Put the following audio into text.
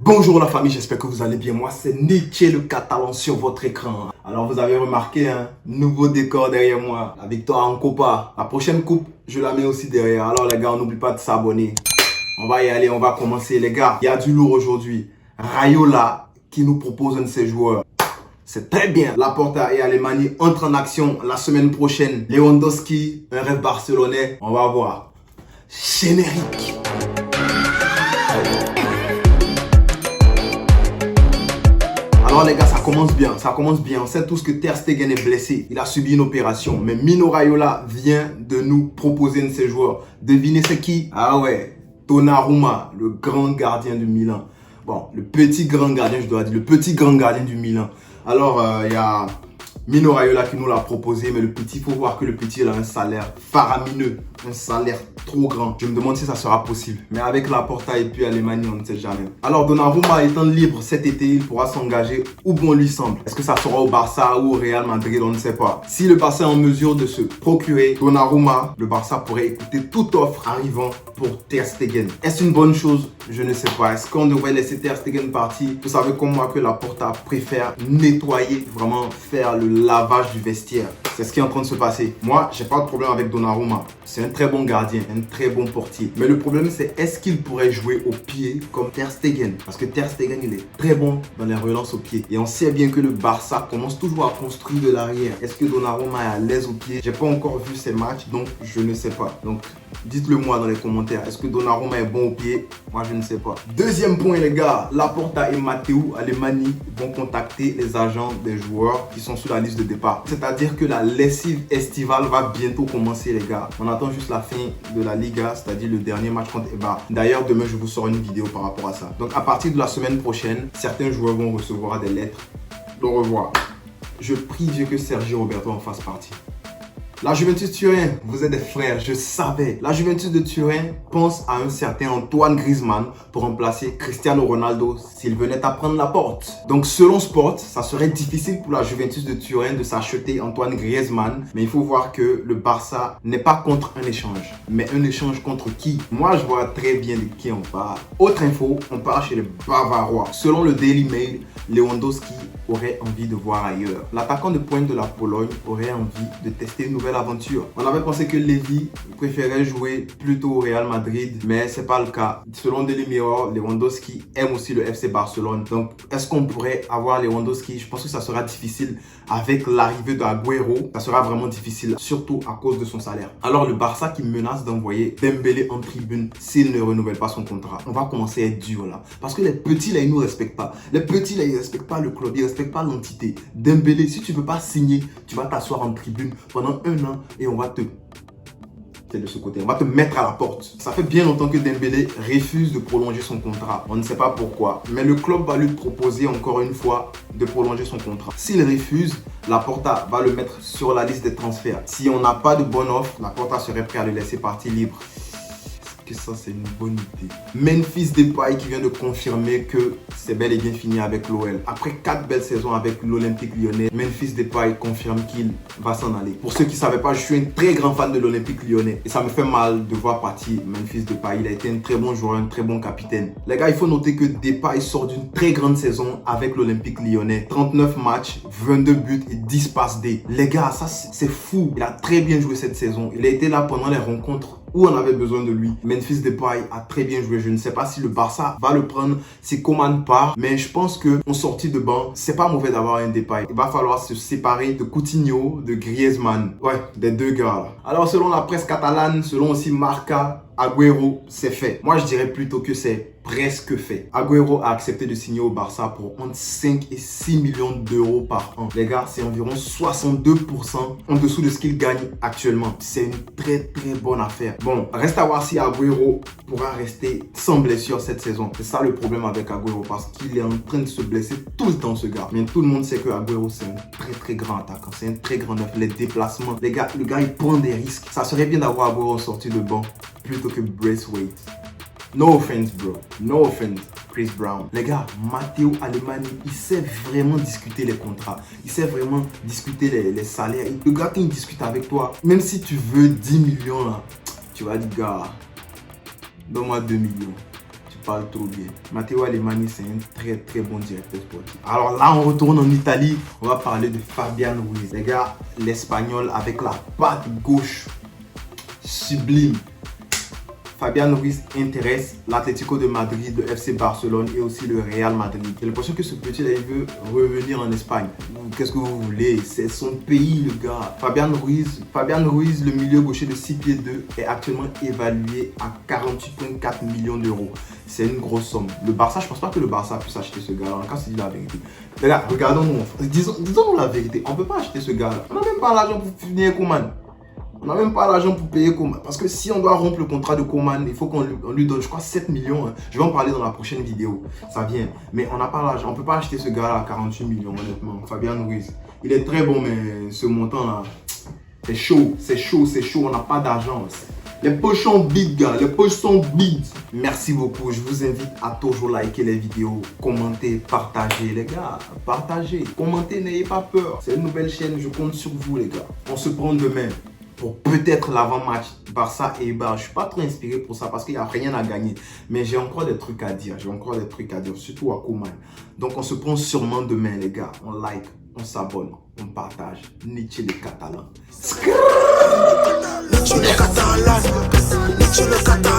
Bonjour la famille, j'espère que vous allez bien. Moi c'est Nietzsche le Catalan sur votre écran. Alors vous avez remarqué un nouveau décor derrière moi. La victoire en Copa. La prochaine coupe, je la mets aussi derrière. Alors les gars, on n'oublie pas de s'abonner. On va y aller, on va commencer les gars. Il y a du lourd aujourd'hui. Raiola qui nous propose un de ses joueurs. C'est très bien. Laporta et Alemany entrent en action la semaine prochaine. Lewandowski, un rêve barcelonais. On va voir. Générique. Alors les gars, ça commence bien. On sait tous que Ter Stegen est blessé. Il a subi une opération. Mais Mino Raiola vient de nous proposer un de ses joueurs. Devinez c'est qui? Ah ouais, Donnarumma, le grand gardien du Milan. Bon, le petit grand gardien, je dois dire, le petit grand gardien du Milan. Alors, il y a Mino Raiola qui nous l'a proposé, mais le petit, il faut voir que le petit il a un salaire faramineux, un salaire trop grand. Je me demande si ça sera possible. Mais avec Laporta et puis Alemany, on ne sait jamais. Alors Donnarumma étant libre cet été, il pourra s'engager où bon lui semble. Est-ce que ça sera au Barça ou au Real Madrid? On ne sait pas. Si le Barça est en mesure de se procurer Donnarumma, le Barça pourrait écouter toute offre arrivant pour Ter Stegen. Est-ce une bonne chose? Je ne sais pas. Est-ce qu'on devrait laisser Ter Stegen partir? Vous savez comme moi que Laporta préfère nettoyer, vraiment faire le lavage du vestiaire. C'est ce qui est en train de se passer. Moi, j'ai pas de problème avec Donnarumma. C'est un très bon gardien, un très bon portier. Mais le problème, c'est est-ce qu'il pourrait jouer au pied comme Ter Stegen? Parce que Ter Stegen, il est très bon dans les relances au pied. Et on sait bien que le Barça commence toujours à construire de l'arrière. Est-ce que Donnarumma est à l'aise au pied? J'ai pas encore vu ses matchs, donc je ne sais pas. Donc, dites-le moi dans les commentaires. Est-ce que Donnarumma est bon au pied? Moi, je ne sais pas. Deuxième point, les gars. Laporta et Matteo Alemany vont contacter les agents des joueurs qui sont sur la liste de départ. C'est-à-dire que la lessive estivale va bientôt commencer, les gars. On attend juste la fin de la Liga, c'est-à-dire le dernier match contre Eibar. D'ailleurs, demain, je vous sors une vidéo par rapport à ça. Donc, à partir de la semaine prochaine, certains joueurs vont recevoir des lettres de revoir. Je prie Dieu que Sergio Roberto en fasse partie. La Juventus Turin, vous êtes des frères, je savais. La Juventus de Turin pense à un certain Antoine Griezmann pour remplacer Cristiano Ronaldo s'il venait à prendre la porte. Donc selon Sport, ça serait difficile pour la Juventus de Turin de s'acheter Antoine Griezmann. Mais il faut voir que le Barça n'est pas contre un échange. Mais un échange contre qui? Moi, je vois très bien de qui on parle. Autre info, on part chez les Bavarois. Selon le Daily Mail, Lewandowski aurait envie de voir ailleurs. L'attaquant de pointe de la Pologne aurait envie de tester une nouvelle aventure. On avait pensé que Lévy préférait jouer plutôt au Real Madrid, mais c'est pas le cas. Selon Daily Mirror, Lewandowski aime aussi le FC Barcelone. Donc, est-ce qu'on pourrait avoir Lewandowski? Je pense que ça sera difficile avec l'arrivée d'Agüero. Ça sera vraiment difficile, surtout à cause de son salaire. Alors, le Barça qui menace d'envoyer Dembélé en tribune s'il ne renouvelle pas son contrat. On va commencer à être dur là. Parce que les petits là, ils nous respectent pas. Les petits là, ils respectent pas le club, ils respectent pas l'entité. Dembélé, si tu veux pas signer, tu vas t'asseoir en tribune pendant un an et on va te... C'est de ce côté. On va te mettre à la porte. Ça fait bien longtemps que Dembélé refuse de prolonger son contrat. On ne sait pas pourquoi. Mais le club va lui proposer encore une fois de prolonger son contrat. S'il refuse, Laporta va le mettre sur la liste des transferts. Si on n'a pas de bonne offre, Laporta serait prêt à le laisser partir libre. Que ça c'est une bonne idée. Memphis Depay qui vient de confirmer que c'est bel et bien fini avec l'OL. Après 4 belles saisons avec l'Olympique Lyonnais, Memphis Depay confirme qu'il va s'en aller. Pour ceux qui ne savaient pas, je suis un très grand fan de l'Olympique Lyonnais et ça me fait mal de voir partir Memphis Depay. Il a été un très bon joueur, un très bon capitaine. Les gars, il faut noter que Depay sort d'une très grande saison avec l'Olympique Lyonnais. 39 matchs, 22 buts et 10 passes D. Les gars, ça c'est fou. Il a très bien joué cette saison. Il a été là pendant les rencontres où on avait besoin de lui. Memphis Depay a très bien joué. Je ne sais pas si le Barça va le prendre si Coman part, mais je pense que en sortie de banc, c'est pas mauvais d'avoir un Depay. Il va falloir se séparer de Coutinho, de Griezmann. Ouais, des deux gars là. Alors selon la presse catalane, selon aussi Marca, Agüero, c'est fait. Moi, je dirais plutôt que c'est presque fait. Agüero a accepté de signer au Barça pour entre 5 et 6 millions d'euros par an. Les gars, c'est environ 62% en dessous de ce qu'il gagne actuellement. C'est une très bonne affaire. Bon, reste à voir si Agüero pourra rester sans blessure cette saison. C'est ça le problème avec Agüero parce qu'il est en train de se blesser tout le temps, ce gars. Mais tout le monde sait que Agüero, c'est un très grand attaquant. C'est un très grand neuf. Les déplacements, les gars, le gars, il prend des risques. Ça serait bien d'avoir Agüero sorti de banc plutôt que Braithwaite. No offense, bro. No offense, Chris Brown. Les gars, Matteo Alemany, il sait vraiment discuter les contrats. Il sait vraiment discuter les salaires. Le gars qui discute avec toi, même si tu veux 10 millions là, tu vas dire, gars, donne-moi 2 millions. Tu parle trop bien. Matteo Alemani, c'est un très très bon directeur sportif. Alors là, on retourne en Italie. On va parler de Fabian Ruiz. Les gars, l'Espagnol avec la patte gauche sublime. Fabian Ruiz intéresse l'Atlético de Madrid, le FC Barcelone et aussi le Real Madrid. J'ai l'impression que ce petit là, il veut revenir en Espagne. Qu'est-ce que vous voulez? C'est son pays, le gars. Fabian Ruiz, le milieu gaucher de 6 pieds 2, est actuellement évalué à 48,4 millions d'euros. C'est une grosse somme. Le Barça, je pense pas que le Barça puisse acheter ce gars-là. Quand c'est dit la vérité. Les gars, regardons-nous. Disons-nous la vérité. On ne peut pas acheter ce gars-là. On n'a même pas l'argent pour finir Koeman. On n'a même pas l'argent pour payer Koeman. Parce que si on doit rompre le contrat de Koeman, il faut qu'on lui donne, je crois, 7 millions. Je vais en parler dans la prochaine vidéo. Ça vient. Mais on n'a pas l'argent. On ne peut pas acheter ce gars-là à 48 millions, honnêtement. Fabian Ruiz. Il est très bon, mais ce montant-là, c'est chaud. C'est chaud, c'est chaud. On n'a pas d'argent. Les poches sont big, gars. Les poches sont big. Merci beaucoup. Je vous invite à toujours liker les vidéos, commenter, partager. Les gars, partagez. Commentez, n'ayez pas peur. C'est une nouvelle chaîne. Je compte sur vous, les gars. On se prend demain pour peut-être l'avant-match Barça et Eibar. Je suis pas trop inspiré pour ça parce qu'il n'y a rien à gagner. Mais j'ai encore des trucs à dire. Surtout à Koeman. Donc on se prend sûrement demain, les gars. On like, on s'abonne, on partage. Nietzsche les Catalans. Nietzsche le Catalan.